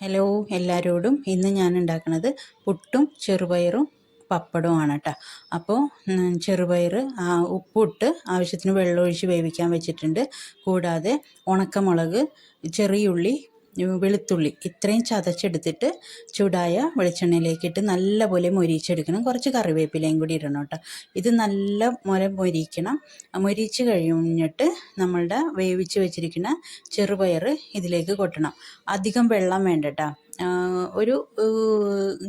Hello എല്ലാവരോടും ഇന്ന് ഞാൻ ഉണ്ടാക്കുന്നത് പുട്ടും ചെറുപയറും പപ്പടവുമാണ് കേട്ടോ. അപ്പോൾ ചെറുപയർ ഉപ്പിട്ട് ആവശ്യത്തിന് വെള്ളമൊഴിച്ച് വേവിക്കാൻ വെച്ചിട്ടുണ്ട്. കൂടാതെ ഉണക്കമുളക്, ചെറിയുള്ളി, വെളുത്തുള്ളി ഇത്രയും ചതച്ചെടുത്തിട്ട് ചൂടായ വെളിച്ചെണ്ണയിലേക്കിട്ട് നല്ലപോലെ മൊരിയിച്ചെടുക്കണം. കുറച്ച് കറിവേപ്പിലയും കൂടി ഇടണം കേട്ടോ. ഇത് നല്ല മൊരിയിക്കണം. മൊരിയിച്ച് കഴിഞ്ഞിട്ട് നമ്മളുടെ വേവിച്ച് വെച്ചിരിക്കുന്ന ചെറുപയർ ഇതിലേക്ക് കൊട്ടണം. അധികം വെള്ളം വേണ്ട കേട്ടോ. ഒരു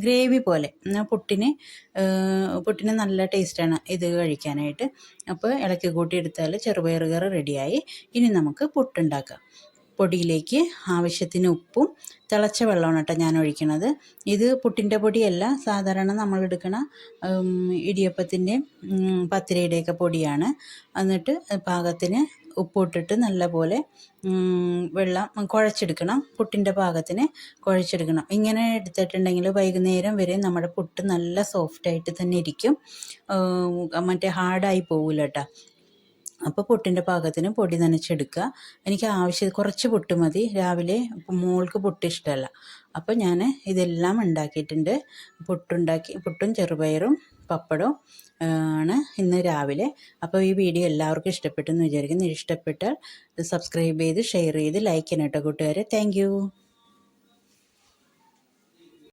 ഗ്രേവി പോലെ പുട്ടിന് നല്ല ടേസ്റ്റാണ് ഇത് കഴിക്കാനായിട്ട്. അപ്പോൾ ഇളക്കി കൂട്ടി എടുത്താൽ ചെറുപയർ കറി റെഡിയായി. ഇനി നമുക്ക് പുട്ടുണ്ടാക്കാം. പൊടിയിലേക്ക് ആവശ്യത്തിന് ഉപ്പും തിളച്ച വെള്ളമാണ് കേട്ടോ ഞാൻ ഒഴിക്കണത്. ഇത് പുട്ടിൻ്റെ പൊടിയല്ല, സാധാരണ നമ്മൾ എടുക്കണ ഇടിയപ്പത്തിൻ്റെയും പത്തിരിയുടെയൊക്കെ പൊടിയാണ്. എന്നിട്ട് പാകത്തിന് ഉപ്പിട്ടിട്ട് നല്ലപോലെ വെള്ളം കുഴച്ചെടുക്കണം. പുട്ടിൻ്റെ പാകത്തിന് കുഴച്ചെടുക്കണം. ഇങ്ങനെ എടുത്തിട്ടുണ്ടെങ്കിൽ വൈകുന്നേരം വരെ നമ്മുടെ പുട്ട് നല്ല സോഫ്റ്റായിട്ട് തന്നെ ഇരിക്കും. മറ്റേ ഹാർഡായി പോകില്ല കേട്ടോ. അപ്പോൾ പുട്ടിൻ്റെ പാകത്തിന് പൊടി നനച്ചെടുക്കുക. എനിക്ക് കുറച്ച് പുട്ട് മതി. രാവിലെ മോൾക്ക് പുട്ട് ഇഷ്ടമല്ല. അപ്പോൾ ഞാൻ ഇതെല്ലാം ഉണ്ടാക്കിയിട്ടുണ്ട്. പുട്ടും ചെറുപയറും പപ്പടവും ആണ് ഇന്ന് രാവിലെ. അപ്പോൾ ഈ വീഡിയോ എല്ലാവർക്കും ഇഷ്ടപ്പെട്ടെന്ന് വിചാരിക്കുന്നു. ഇഷ്ടപ്പെട്ടാൽ സബ്സ്ക്രൈബ് ചെയ്ത് ഷെയർ ചെയ്ത് ലൈക്ക് ചെയ്യണം കേട്ടോ കൂട്ടുകാരെ. താങ്ക്